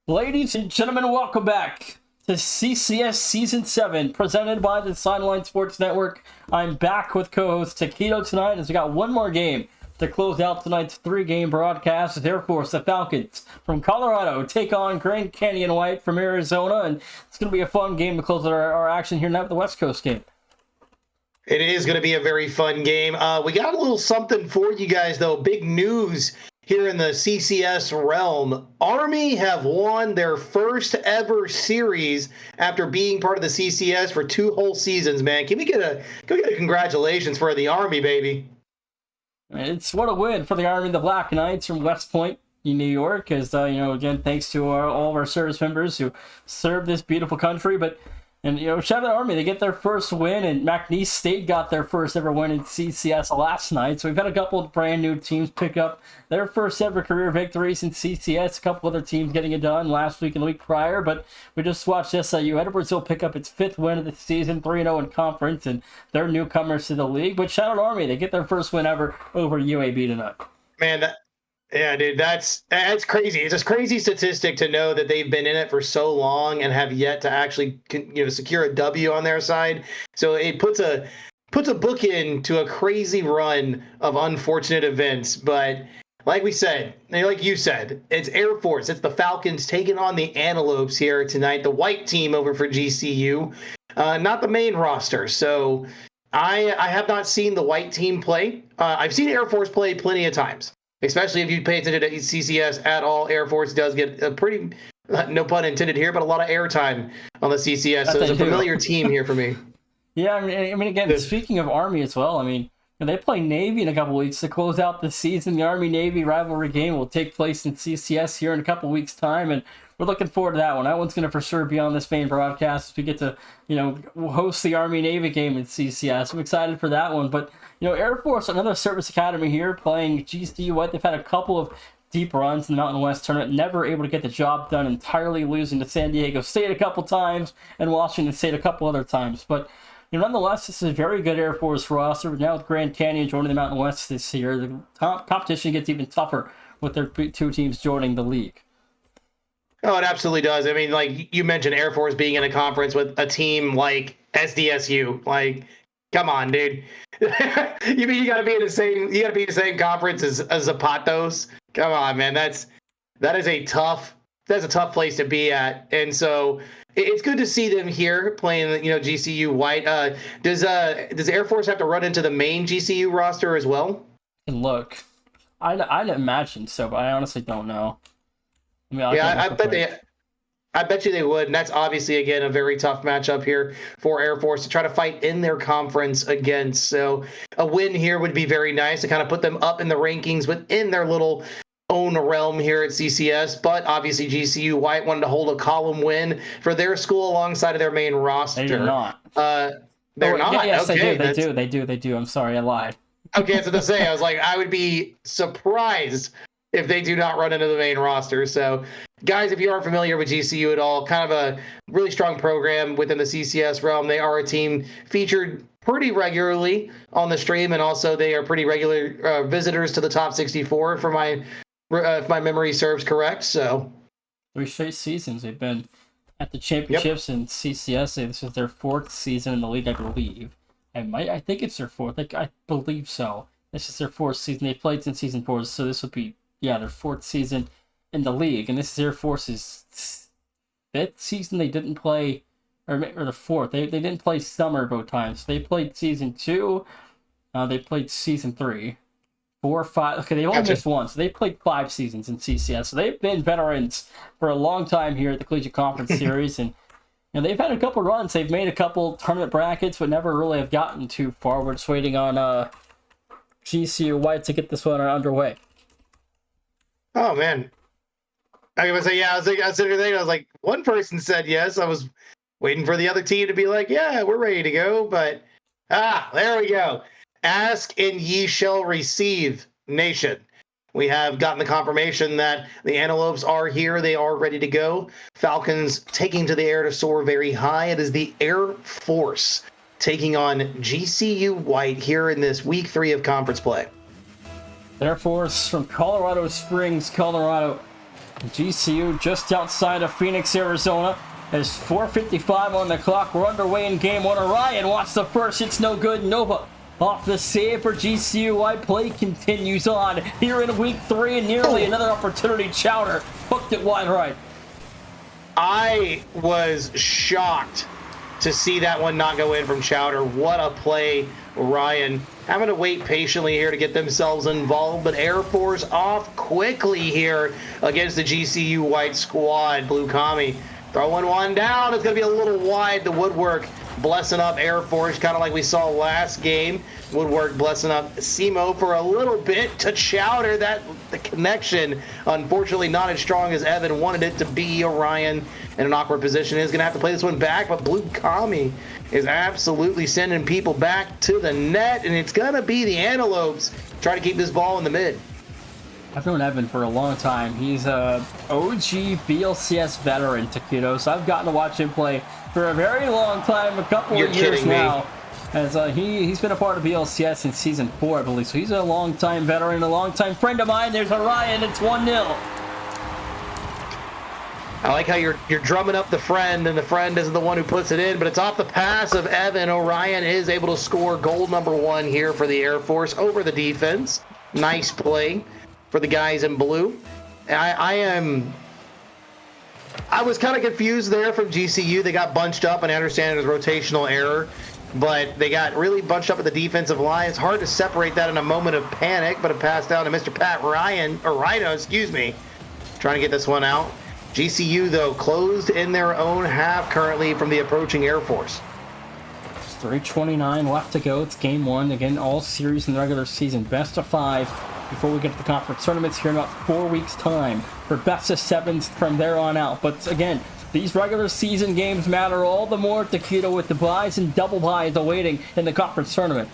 Ladies and gentlemen, welcome back to CCS Season 7, presented by the Sideline Sports Network. I'm back with co-host Taquito tonight, as we got one more game to close out tonight's three-game broadcast. Air Force, the Falcons from Colorado, take on Grand Canyon White from Arizona, and it's going to be a fun game to close out our action here tonight with the West Coast game. It is going to be a very fun game. We got a little something for you guys, though. Big news here in the CCS realm. Army have won their first ever series after being part of the CCS for 2 whole seasons, man. Can we get a congratulations for the Army, baby? It's what a win for the Army, the Black Knights from West Point in New York, as again, thanks to all of our service members who serve this beautiful country. And shout out to Army, they get their first win, and McNeese State got their first ever win in CCS last night. So we've had a couple of brand new teams pick up their first ever career victories in CCS. A couple other teams getting it done last week and the week prior, but we just watched SIU Edwardsville pick up its 5th win of the season, 3-0 in conference, and they're newcomers to the league. But shout out to Army, they get their first win ever over UAB tonight. Man, yeah, dude, that's crazy. It's a crazy statistic to know that they've been in it for so long and have yet to actually, secure a W on their side. So it puts a bookend to a crazy run of unfortunate events. But like we said, like you said, it's Air Force, it's the Falcons taking on the Antelopes here tonight. The white team over for GCU, not the main roster. So I have not seen the white team play. I've seen Air Force play plenty of times. Especially if you pay attention to CCS at all, Air Force does get a pretty, no pun intended here, but a lot of airtime on the CCS. So it's a familiar team here for me. Yeah, I mean, again, speaking of Army as well, they play Navy in a couple weeks to close out the season. The Army-Navy rivalry game will take place in CCS here in a couple weeks' time, and we're looking forward to that one. That one's going to for sure be on this main broadcast as we get to, host the Army-Navy game in CCS. I'm excited for that one. But, Air Force, another service academy here, playing GCU White. They've had a couple of deep runs in the Mountain West tournament, never able to get the job done, entirely losing to San Diego State a couple times and Washington State a couple other times. But nonetheless, this is a very good Air Force roster. Now with Grand Canyon joining the Mountain West this year, the competition gets even tougher with their 2 teams joining the league. Oh, it absolutely does. I mean, like you mentioned, Air Force being in a conference with a team like SDSU. Like, come on, dude. You mean you got to be in the same conference as Zapatos? Come on, man. That is a tough place to be at. And so it's good to see them here playing, GCU White. Does Air Force have to run into the main GCU roster as well? And look, I'd imagine so, but I honestly don't know. I bet you they would, and that's obviously again a very tough matchup here for Air Force to try to fight in their conference against. So a win here would be very nice to kind of put them up in the rankings within their little own realm here at CCS. But obviously GCU White wanted to hold a column win for their school alongside of their main roster. They're not. They're not. Yes, okay, they do. I'm sorry, I lied. Okay, that's what to say. I was like, I would be surprised if they do not run into the main roster. So, guys, if you aren't familiar with GCU at all, kind of a really strong program within the CCS realm. They are a team featured pretty regularly on the stream, and also they are pretty regular visitors to the top 64, if my memory serves correct. So, 3 straight seasons they've been at the championships in CCS. This is their 4th season in the league, I believe. I think it's their 4th. I believe so. This is their 4th season. They played since season 4, so this would be their 4th season in the league, and this is Air Force's 5th season. They didn't play, or the 4th. They didn't play summer both times. They played season 2. They played season 3, 4, 5. Okay, they only missed one, so they played 5 seasons in CCS. So they've been veterans for a long time here at the Collegiate Conference Series, and they've had a couple runs. They've made a couple tournament brackets, but never really have gotten too far. We're just waiting on GCU White to get this one underway. Oh man, I was say, I was sitting there. I was like, one person said yes. I was waiting for the other team to be like, yeah, we're ready to go. But there we go. Ask and ye shall receive, nation. We have gotten the confirmation that the Antelopes are here. They are ready to go. Falcons taking to the air to soar very high. It is the Air Force taking on GCU White here in this week 3 of conference play. Air Force from Colorado Springs, Colorado, GCU just outside of Phoenix, Arizona. There's 4:55 on the clock. We're underway in game one. Orion wants the first. It's no good. Nova off the save for GCU. Wide play continues on here in week 3, and nearly another opportunity. Chowder hooked it wide right. I was shocked to see that one not go in from Chowder. What a play, Orion. Having to wait patiently here to get themselves involved, but Air Force off quickly here against the GCU white squad. Blue Kami throwing one down. It's going to be a little wide. The Woodwork blessing up Air Force, kind of like we saw last game. Woodwork blessing up Simo for a little bit to Chowder. The connection, unfortunately, not as strong as Evan wanted it to be. Orion in an awkward position is going to have to play this one back, but Blue Kami is absolutely sending people back to the net, and it's going to be the Antelopes trying to keep this ball in the mid. I've known Evan for a long time. He's a OG BLCS veteran, Taquito, so I've gotten to watch him play for a very long time, a couple of years now. As he's been a part of BLCS since season 4, I believe. So he's a long-time veteran, a long-time friend of mine. There's Orion. It's 1-0. I like how you're drumming up the friend, and the friend isn't the one who puts it in, but it's off the pass of Evan. Orion is able to score goal number 1 here for the Air Force over the defense. Nice play for the guys in blue. I was kind of confused there from GCU. They got bunched up, and I understand it was rotational error, but they got really bunched up at the defensive line. It's hard to separate that in a moment of panic, but a pass down to Mr. Pat Rhino, excuse me, trying to get this one out. GCU, though, closed in their own half currently from the approaching Air Force. 3:29 left to go. It's game 1. Again, all series in the regular season. Best of 5 before we get to the conference tournaments here in about 4 weeks' time for best of 7s from there on out. But again, these regular season games matter all the more, Taquito, with the buys and double buys awaiting in the conference tournament.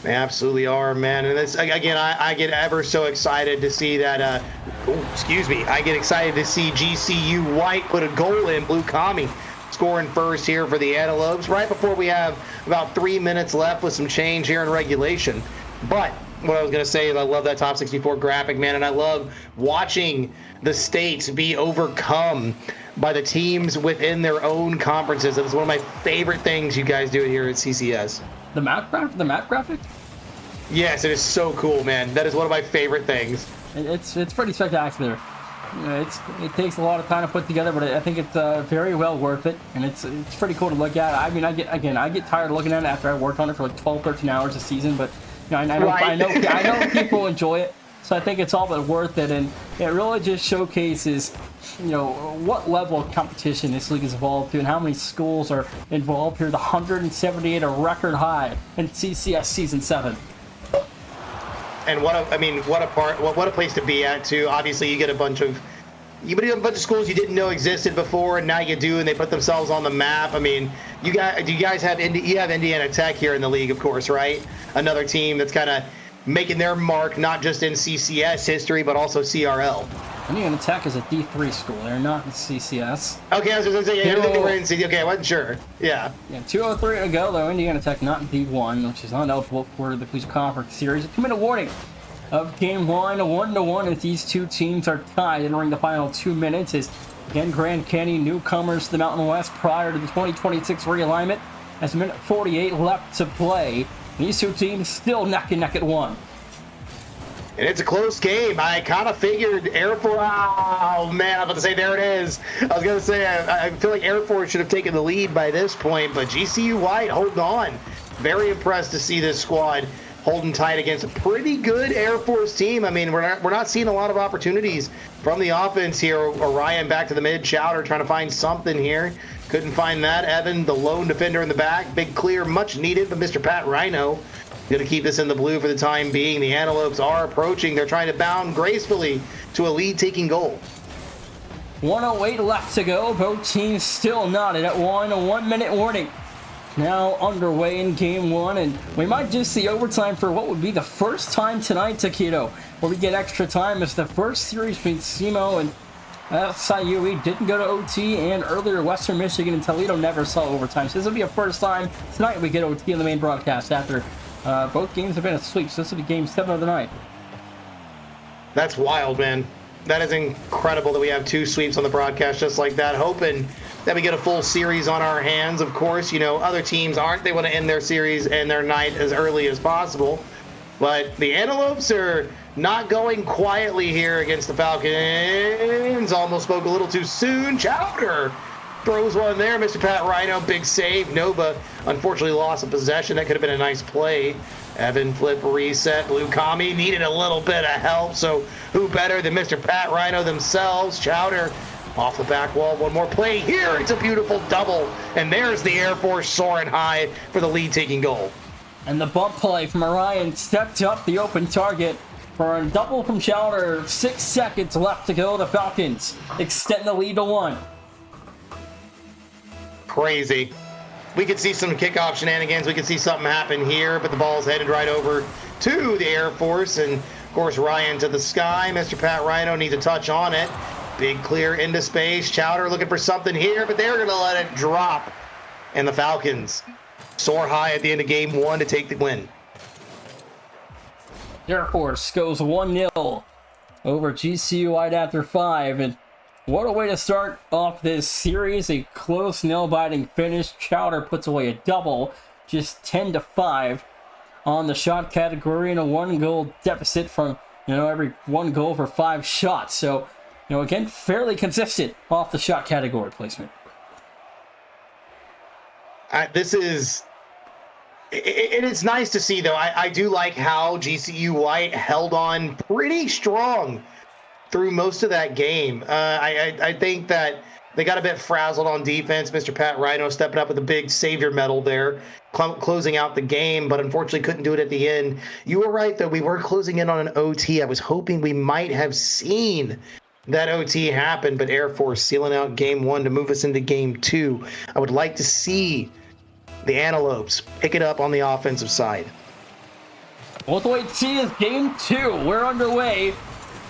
They absolutely are, man. And this, again, I get ever so excited to see that. I get excited to see GCU White put a goal in. Blue Kami scoring first here for the Antelopes right before we have about 3 minutes left with some change here in regulation. But what I was going to say is I love that top 64 graphic, man, and I love watching the states be overcome by the teams within their own conferences. It's one of my favorite things you guys do here at CCS. The map graphic? Yes, it is so cool, man. That is one of my favorite things. It's pretty spectacular. You know, it takes a lot of time to put together, but I think it's very well worth it, and it's pretty cool to look at. I mean, I get tired of looking at it after I worked on it for like 12, 13 hours a season, but you know, I know people enjoy it, so I think it's all but worth it, and it really just showcases, you know, what level of competition this league has evolved to and how many schools are involved here. The 178, a record high in CCS Season 7. And what a place to be at too. Obviously, you get a bunch of schools you didn't know existed before, and now you do, and they put themselves on the map. I mean, you guys have Indiana Tech here in the league, of course, right? Another team that's kind of making their mark not just in CCS history but also CRL. Indiana Tech is a D3 school. They're not in CCS. Okay, I was just going to say, I didn't think they were in CCS. Okay, I wasn't sure. Yeah. 2:03 to go, though. Indiana Tech not in D1, which is not eligible for the Collegiate Conference Series. A 2-minute warning of Game 1, 1-1, as these two teams are tied entering the final 2 minutes. As, again, Grand Canyon newcomers to the Mountain West prior to the 2026 realignment. As a minute 48 left to play. These two teams still neck and neck at 1. And it's a close game. I kind of figured Air Force. Oh, man, I'm about to say there it is. I was going to say I feel like Air Force should have taken the lead by this point, but GCU White holding on. Very impressed to see this squad holding tight against a pretty good Air Force team. I mean, we're not seeing a lot of opportunities from the offense here. Orion back to the mid. Chowder trying to find something here. Couldn't find that. Evan, the lone defender in the back. Big clear, much needed, but Mr. Pat Rhino going to keep this in the blue for the time being. The Antelopes are approaching. They're trying to bound gracefully to a lead-taking goal. 1:08 left to go. Both teams still knotted at 1. A 1-minute warning now underway in Game 1, and we might just see overtime for what would be the first time tonight, Taquito, where we get extra time, as the first series between SEMO and SIUE didn't go to OT, and earlier Western Michigan and Toledo never saw overtime. So this will be a first time tonight we get OT in the main broadcast after both games have been a sweep. So this will be Game 7 of the night. That's wild, man. That is incredible that we have 2 sweeps on the broadcast just like that. Hoping that we get a full series on our hands. Of course, you know, other teams aren't. They want to end their series and their night as early as possible. But the Antelopes are not going quietly here against the Falcons. Almost spoke a little too soon. Chowder throws one there. Mr. Pat Rhino, big save. Nova unfortunately lost a possession. That could have been a nice play. Evan flip reset. Blue Kami needed a little bit of help. So who better than Mr. Pat Rhino themselves? Chowder off the back wall. One more play here. It's a beautiful double. And there's the Air Force soaring high for the lead-taking goal. And the bump play from Orion stepped up the open target for a double from Chowder. 6 seconds left to go. The Falcons extend the lead to 1. Crazy. We could see some kickoff shenanigans. We could see something happen here, but the ball's headed right over to the Air Force. And, of course, Ryan to the sky. Mr. Pat Rhino needs a touch on it. Big clear into space. Chowder looking for something here, but they're going to let it drop. And the Falcons soar high at the end of game 1 to take the win. Air Force goes 1-0 over GCU right after 5. And what a way to start off this series. A close, nail-biting finish. Chowder puts away a double, just 10-5 on the shot category, and a 1-goal deficit from, every 1 goal for 5 shots. So, again, fairly consistent off the shot category placement. It's nice to see, though. I do like how GCU White held on pretty strong through most of that game. I think that they got a bit frazzled on defense. Mr. Pat Rhino stepping up with a big savior medal there, closing out the game, but unfortunately couldn't do it at the end. You were right, though. We were closing in on an OT. I was hoping we might have seen that OT happen, but Air Force sealing out game 1 to move us into game 2. I would like to see the Antelopes pick it up on the offensive side. Well, the way to see is game 2. We're underway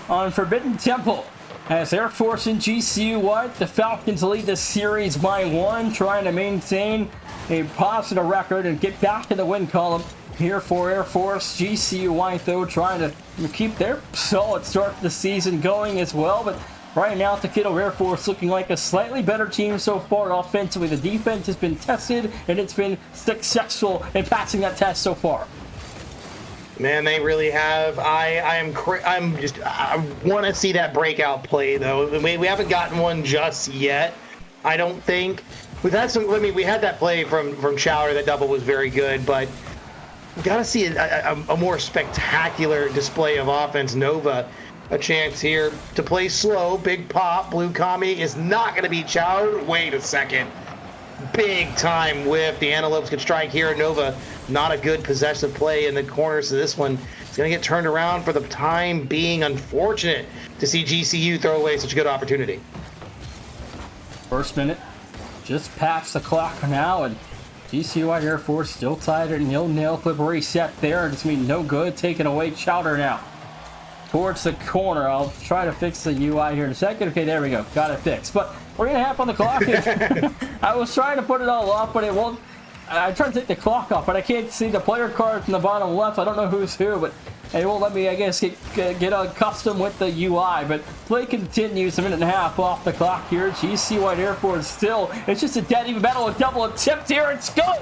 on Forbidden Temple as Air Force and GCU White. The Falcons lead the series by 1, trying to maintain a positive record and get back in the win column here for Air Force. GCU White, though, trying to keep their solid start to the season going as well. But right now, Taquito Air Force looking like a slightly better team so far offensively. The defense has been tested, and it's been successful in passing that test so far. Man, they really have. I want to see that breakout play, though. We haven't gotten one just yet, I don't think. We've had some. I mean, we had that play from Chowder. That double was very good, but we got to see a more spectacular display of offense. Nova, a chance here to play slow. Big pop. Blue Kami is not going to beat Chowder. Wait a second. Big time whiff. The Antelopes can strike here. Nova, not a good possessive play in the corners of this one. It's going to get turned around for the time being. Unfortunate to see GCU throw away such a good opportunity. First minute, just past the clock now, and GCU White Air Force still tied at 0-0. Flip reset there. It's mean no good. Taking away Chowder now. Towards the corner. I'll try to fix the UI here in a second. Okay, there we go. Got it fixed. But 3.5 on the clock. I was trying to put it all off, but it won't. I tried to take the clock off, but I can't see the player cards in the bottom left. I don't know who's who, but it won't let me, I guess, get accustomed with the UI. But play continues. 1.5 minutes off the clock here. GC White Air Force still. It's just a dead even battle. A double attempt here. It's go.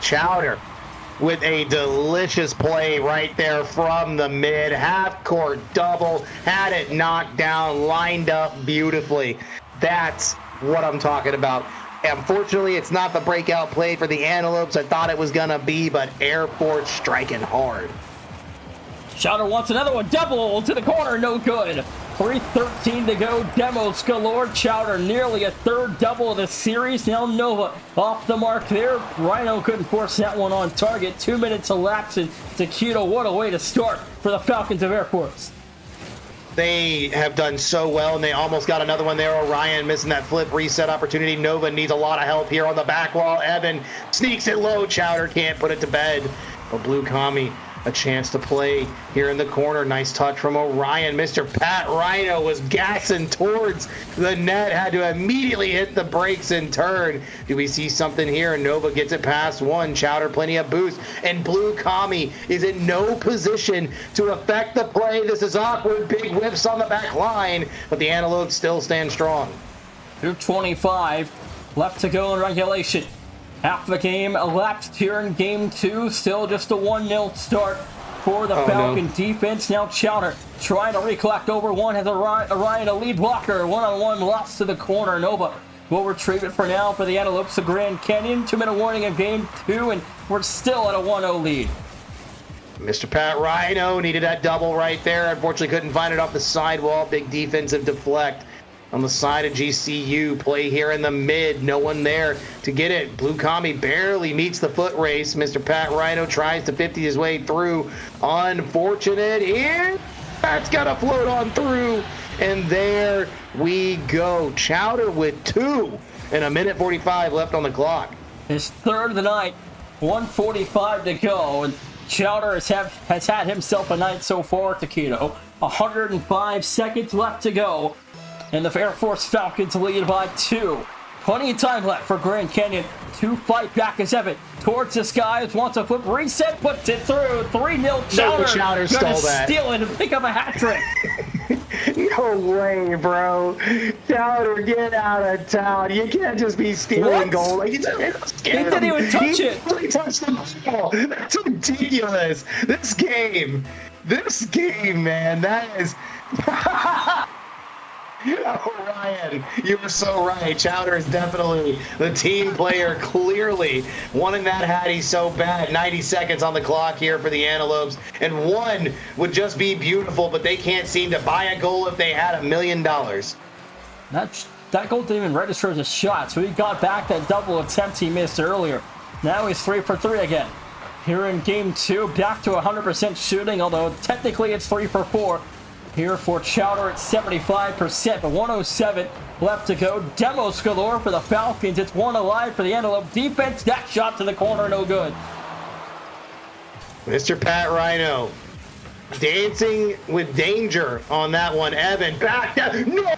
Chowder with a delicious play right there from the mid. Half-court double. Had it knocked down, lined up beautifully. That's what I'm talking about. Unfortunately, it's not the breakout play for the Antelopes I thought it was going to be, but Air Force striking hard. Chowder wants another one. Double to the corner. No good. 3:13 to go. Demos galore. Chowder nearly a third double of the series. Now Nova off the mark there. Rhino couldn't force that one on target. 2 minutes elapsed, and Taquito, what a way to start for the Falcons of Air Force. They have done so well, and they almost got another one there. Orion missing that flip reset opportunity. Nova needs a lot of help here on the back wall. Evan sneaks it low. Chowder can't put it to bed. But Blue Kami a chance to play here in the corner. Nice touch from Orion. Mr. Pat Rhino was gassing towards the net, had to immediately hit the brakes and turn. Do we see something here? Nova gets it past one. Chowder, plenty of boost. And Blue Kami is in no position to affect the play. This is awkward. Big whiffs on the back line, but the Antelopes still stand strong. 2:25 left to go in regulation. Half the game elapsed here in game 2. Still just a 1-0 start for the Falcon defense. Now Chowder trying to recollect over one. Has Orion, a lead blocker. One-on-one lost to the corner. Nova will retrieve it for now for the Antelopes of Grand Canyon. 2-minute warning in game 2, and we're still at a 1-0 lead. Mr. Pat Rhino needed that double right there. Unfortunately, couldn't find it off the sidewall. Big defensive deflect on the side of GCU. Play here in the mid. No one there to get it. Blue Kami barely meets the foot race. Mr. Pat Rhino tries to 50 his way through. Unfortunate here. That's got to float on through. And there we go. Chowder with 2 and 1:45 left on the clock. His third of the night. 1:45 to go. And Chowder has had himself a night so far, Taquito. 105 seconds left to go. And the Air Force Falcons lead by 2. Plenty of time left for Grand Canyon to fight back as Evan towards the skies. Wants a flip reset, puts it through. 3-0 Chowder. No, Chowder stole that. Steal it and pick up a hat trick. No way, bro. Chowder, get out of town. You can't just be stealing gold. Like, he didn't even touch it. He touched the ball. That's ridiculous. This game, man, that is... Oh, Ryan, you were so right. Chowder is definitely the team player, clearly wanting that hattie so bad. 90 seconds on the clock here for the Antelopes, and one would just be beautiful, but they can't seem to buy a goal if they had $1 million. That goal didn't even register as a shot, so he got back that double attempt he missed earlier. Now he's 3 for 3 again. Here in game 2, back to 100% shooting, although technically it's 3 for 4. Here for Chowder at 75%, but 107 left to go. Demos galore for the Falcons. It's 1 alive for the Antelope defense. That shot to the corner, no good. Mr. Pat Rhino dancing with danger on that one. Evan back down. No!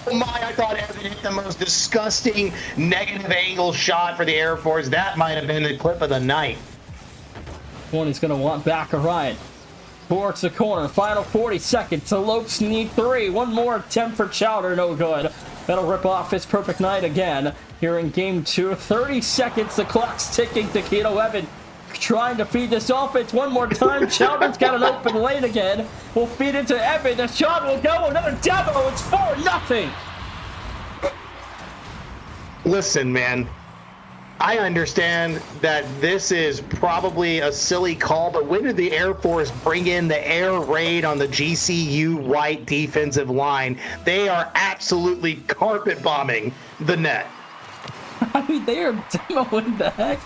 Oh my, I thought Evan hit the most disgusting negative angle shot for the Air Force. That might have been the clip of the night. One he's going to want back Orion. Towards the corner, final 40 seconds. The Lopes need 3. One more attempt for Chowder, no good. That'll rip off his perfect night again. Here in game 2, 30 seconds. The clock's ticking. Taquito Evan trying to feed this offense one more time. Chowder's got an open lane again. We'll feed it to Evan. The shot will go. Another demo. It's 4-0. Listen, man. I understand that this is probably a silly call, but when did the Air Force bring in the air raid on the GCU white defensive line? They are absolutely carpet bombing the net. I mean, they are demoing the heck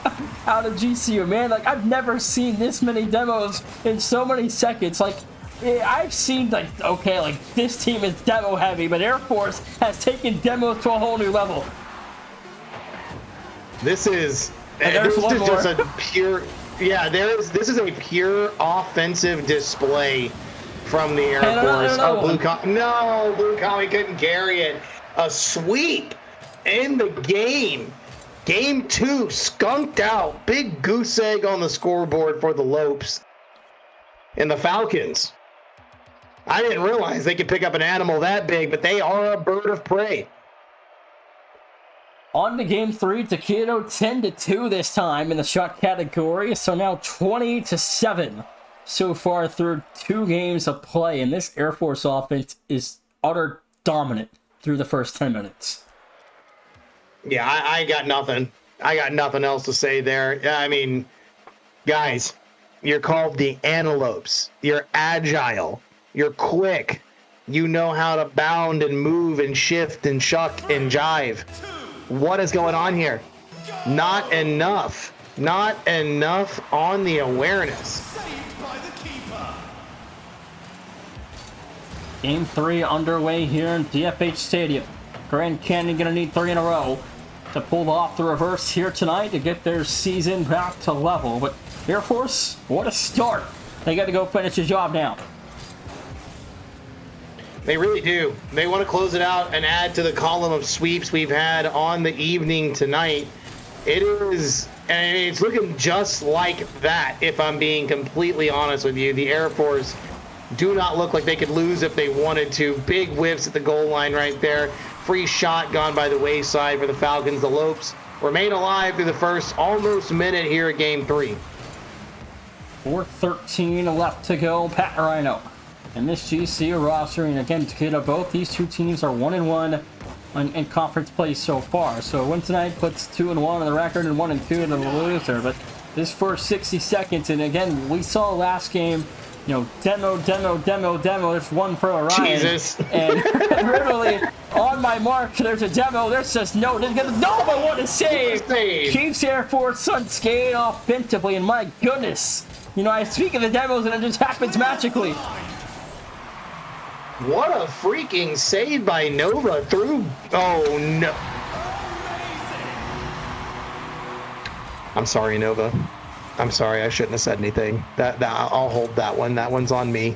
out of GCU, man. Like, I've never seen this many demos in so many seconds. Like, I've seen, like, okay, like, this team is demo heavy, but Air Force has taken demos to a whole new level. This is just a pure, this is a pure offensive display from the Air Force. Blue Kami couldn't carry it. A sweep in the game. Game 2 skunked out. Big goose egg on the scoreboard for the Lopes and the Falcons. I didn't realize they could pick up an animal that big, but they are a bird of prey. On to game 3, Taquito 10-2 this time in the shot category. So now 20-7 so far through 2 games of play. And this Air Force offense is utter dominant through the first 10 minutes. Yeah, I got nothing. I got nothing else to say there. I mean, guys, you're called the Antelopes. You're agile. You're quick. You know how to bound and move and shift and shuck and jive. What is going on here? Not enough. Not enough on the awareness. Game 3 underway here in DFH Stadium. Grand Canyon going to need 3 in a row to pull off the reverse here tonight to get their season back to level. But Air Force, what a start They got to go finish the job now. They really do. They want to close it out and add to the column of sweeps we've had on the evening tonight. It is, and it's looking just like that, if I'm being completely honest with you. The Air Force do not look like they could lose if they wanted to. Big whiffs at the goal line right there. Free shot gone by the wayside for the Falcons. The Lopes remain alive through the first almost minute here at Game 3. 4:13 left to go. Pat Rhino. And this GCU roster, and again, Takeda, both these two teams are 1-1 in conference play so far. So win tonight puts 2-1 on the record and 1-2 to the loser. But this first 60 seconds, and again, we saw last game, you know, demo. There's one for Orion. Jesus. And literally, on my mark, there's a demo. There's just no, but what a save! Chiefs Air Force unscathed offensively, and my goodness. You know, I speak of the demos, and it just happens magically. What a freaking save by Nova through. Oh, no. I'm sorry, Nova. I'm sorry. I shouldn't have said anything. That I'll hold that one. That one's on me.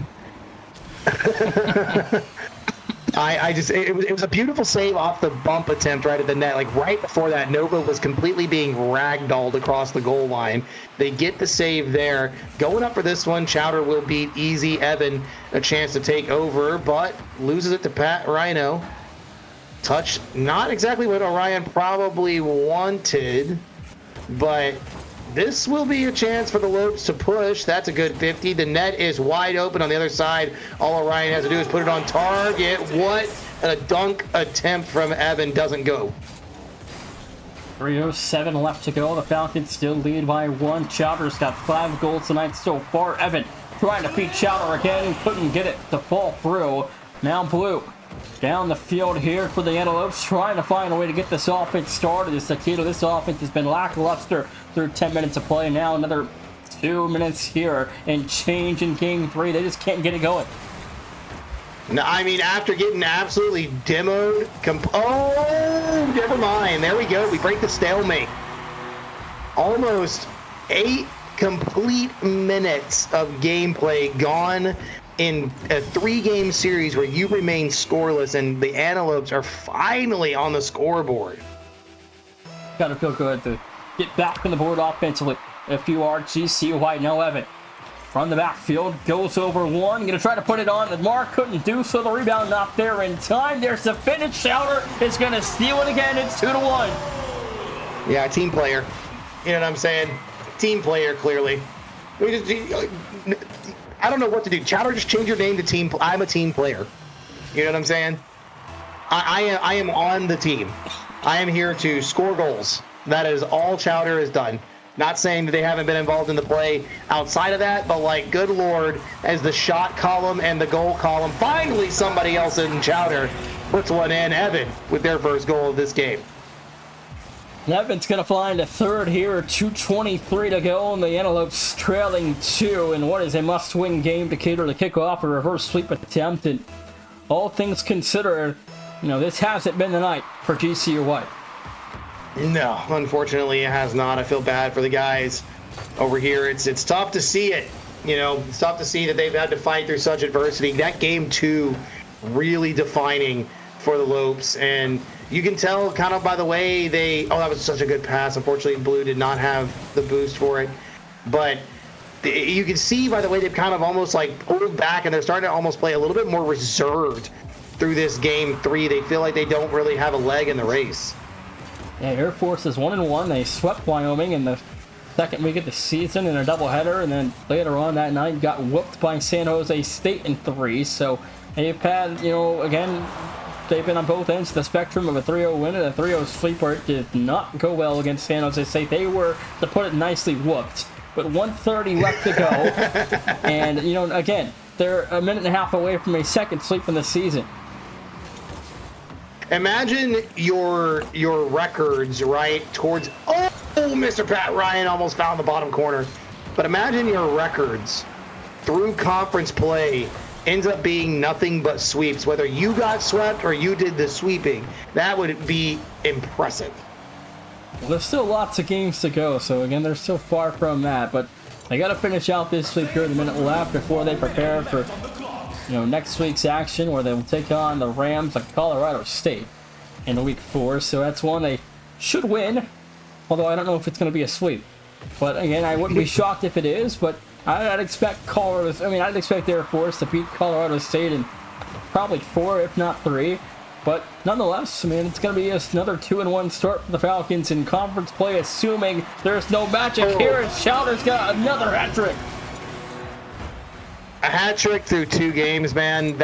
It was a beautiful save off the bump attempt right at the net. Like right before that, Nova was completely being ragdolled across the goal line. They get the save there. Going up for this one, Chowder will beat Easy Evan a chance to take over, but loses it to Pat Rhino. Touch not exactly what Orion probably wanted, but this will be a chance for the Lopes to push. That's a good 50. The net is wide open on the other side. All Orion has to do is put it on target. What a dunk attempt from Evan. Doesn't go. 3:07 left to go. The Falcons still lead by 1. Chowder's got 5 goals tonight so far. Evan trying to beat Chowder again. Couldn't get it to fall through. Now Blue down the field here for the Antelopes, trying to find a way to get this offense started. This offense has been lackluster through 10 minutes of play. Now another 2 minutes here and change in Game 3. They just can't get it going. No, I mean, after getting absolutely demoed, oh, never mind. There we go. We break the stalemate. Almost 8 complete minutes of gameplay gone in a 3-game series where you remain scoreless, and the Antelopes are finally on the scoreboard. Gotta feel good to get back on the board offensively. If you are GCU White, now Evan from the backfield goes over one, gonna try to put it on the mark, couldn't do so. The rebound not there in time. There's the finish. Chowder is gonna steal it again. It's 2-1. Yeah, team player. You know what I'm saying? Team player, clearly. I don't know what to do. Chowder, just change your name to team. I'm a team player. You know what I'm saying? I am on the team. I am here to score goals. That is all Chowder has done. Not saying that they haven't been involved in the play outside of that, but like, good Lord, as the shot column and the goal column, finally somebody else in Chowder puts one in. Evan with their first goal of this game. Evan's going to find a third here, 2:23 to go, and the Antelopes trailing 2 in what is a must-win game to cater the kickoff, a reverse sweep attempt, and all things considered, you know, this hasn't been the night for GCU White. No, unfortunately it has not. I feel bad for the guys over here. It's tough to see it. You know, it's tough to see that they've had to fight through such adversity. That Game 2 really defining for the Lopes, and you can tell kind of by the way that was such a good pass. Unfortunately, Blue did not have the boost for it, but you can see by the way they've kind of almost like pulled back, and they're starting to almost play a little bit more reserved through this Game 3. They feel like they don't really have a leg in the race. Yeah, Air Force is 1-1. They swept Wyoming in the second week of the season in a doubleheader, and then later on that night got whooped by San Jose State in 3. So they've had, you know, again, they've been on both ends of the spectrum of a 3-0 win and a 3-0 sweeper. It did not go well against San Jose State. They were, to put it nicely, whooped. But 1:30 left to go. And, you know, again, they're a minute and a half away from a second sweep in the season. Imagine your records, right, towards... Oh, Mr. Pat Ryan almost found the bottom corner. But imagine your records through conference play ends up being nothing but sweeps. Whether you got swept or you did the sweeping, that would be impressive. Well, there's still lots of games to go, so again, they're still far from that. But They got to finish out this week here in the minute left before they prepare for, next week's action where they will take on the Rams of Colorado State in week 4. So that's one they should win, although I don't know if it's going to be a sweep. But again, I wouldn't be shocked if it is, but I'd expect I'd expect Air Force to beat Colorado State in probably 4, if not 3. But nonetheless, it's going to be another 2-1 start for the Falcons in conference play, assuming there's no magic here, and Chowder's got another hat trick. A hat trick through 2 games, man.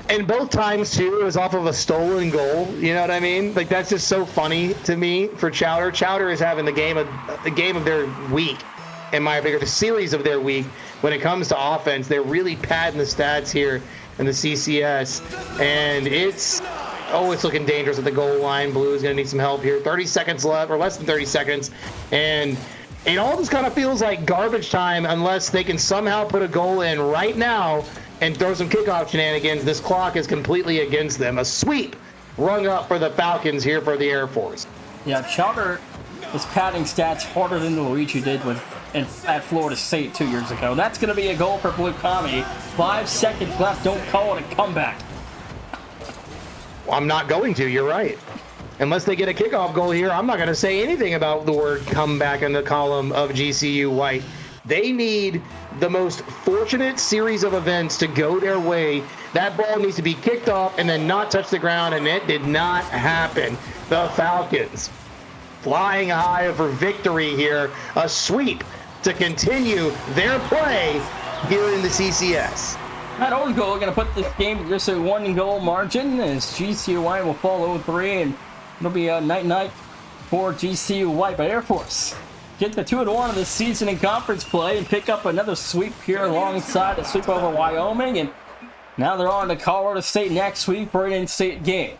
And both times, too, it was off of a stolen goal. You know what I mean? Like, that's just so funny to me for Chowder. Chowder is having the game of their week, in my opinion, the series of their week. When it comes to offense, they're really padding the stats here in the CCS, and it's looking dangerous at the goal line. Blue is going to need some help here. 30 seconds left, or less than 30 seconds, and it all just kind of feels like garbage time unless they can somehow put a goal in right now and throw some kickoff shenanigans. This clock is completely against them. A sweep rung up for the Falcons here for the Air Force. Yeah, Chowder is padding stats harder than Luigi did at Florida State 2 years ago. That's going to be a goal for Blue Comedy. 5 seconds left. Don't call it a comeback. Well, I'm not going to. You're right. Unless they get a kickoff goal here, I'm not going to say anything about the word comeback in the column of GCU White. They need the most fortunate series of events to go their way. That ball needs to be kicked off and then not touch the ground, and it did not happen. The Falcons flying high for victory here. A sweep to continue their play here in the CCS. That own goal going to put this game just a 1-goal margin as GCU White will fall 0-3, and it'll be a night-night for GCU White. But Air Force get the 2-1 of the season in conference play and pick up another sweep here alongside a sweep over Wyoming, and now they're on to Colorado State next week for an in-state game.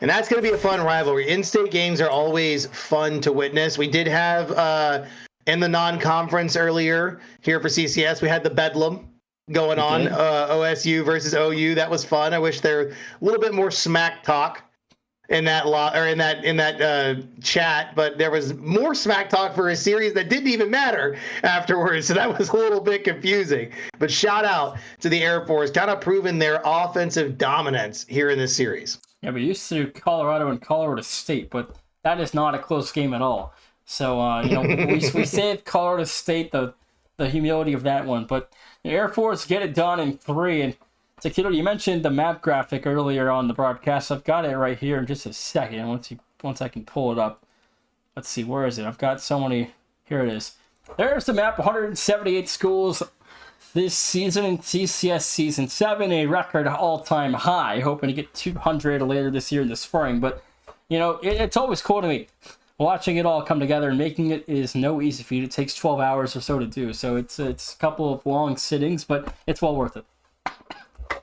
And that's going to be a fun rivalry. In-state games are always fun to witness. We did have in the non-conference earlier here for CCS, we had the Bedlam going on, OSU versus OU. That was fun. I wish there a little bit more smack talk in that chat, but there was more smack talk for a series that didn't even matter afterwards. So that was a little bit confusing. But shout out to the Air Force, kind of proving their offensive dominance here in this series. Yeah, we used to do Colorado and Colorado State, but that is not a close game at all. So, we saved Colorado State the humility of that one. But the Air Force get it done in 3. And Taquito, you mentioned the map graphic earlier on the broadcast. I've got it right here in just a second. Once I can pull it up. Let's see, where is it? I've got so many. Here it is. There's the map. 178 schools this season in CCS Season 7, a record all-time high. Hoping to get 200 later this year in the spring. But, it's always cool to me. Watching it all come together and making it is no easy feat. It takes 12 hours or so to do. So it's a couple of long sittings, but it's well worth it.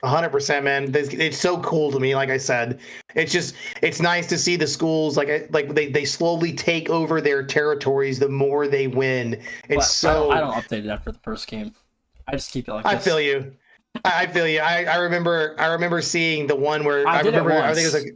100%, man. It's so cool to me. Like I said, it's nice to see the schools like they slowly take over their territories the more they win. It's I don't update it after the first game. I just keep it like this. I feel you. I remember seeing the one where I think it was like,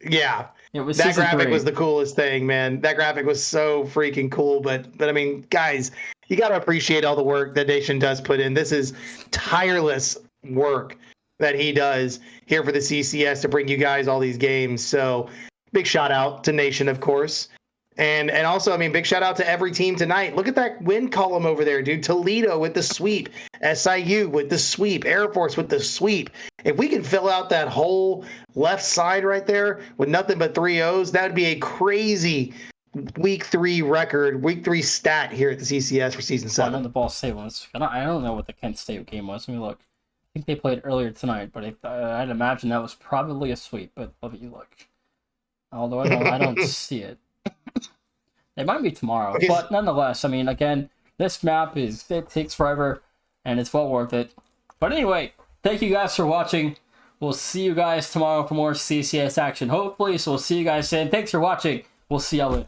yeah. That graphic 3. was the coolest thing, man. That graphic was so freaking cool. But I mean, guys, you got to appreciate all the work that Nation does put in. This is tireless work that he does here for the CCS to bring you guys all these games. So big shout out to Nation, of course. And also, big shout out to every team tonight. Look at that win column over there, dude. Toledo with the sweep. SIU with the sweep. Air Force with the sweep. If we can fill out that whole left side right there with nothing but 3 O's, that would be a crazy week 3 record, week 3 stat here at the CCS for Season 7. I know the Ball State one. I don't know what the Kent State game was. Let me look. I think they played earlier tonight, but I'd imagine that was probably a sweep. But let me look. Although I don't see it. It might be tomorrow, but nonetheless, again, this map it takes forever, and it's well worth it. But anyway, thank you guys for watching. We'll see you guys tomorrow for more CCS action, hopefully. So we'll see you guys then. Thanks for watching. We'll see y'all later.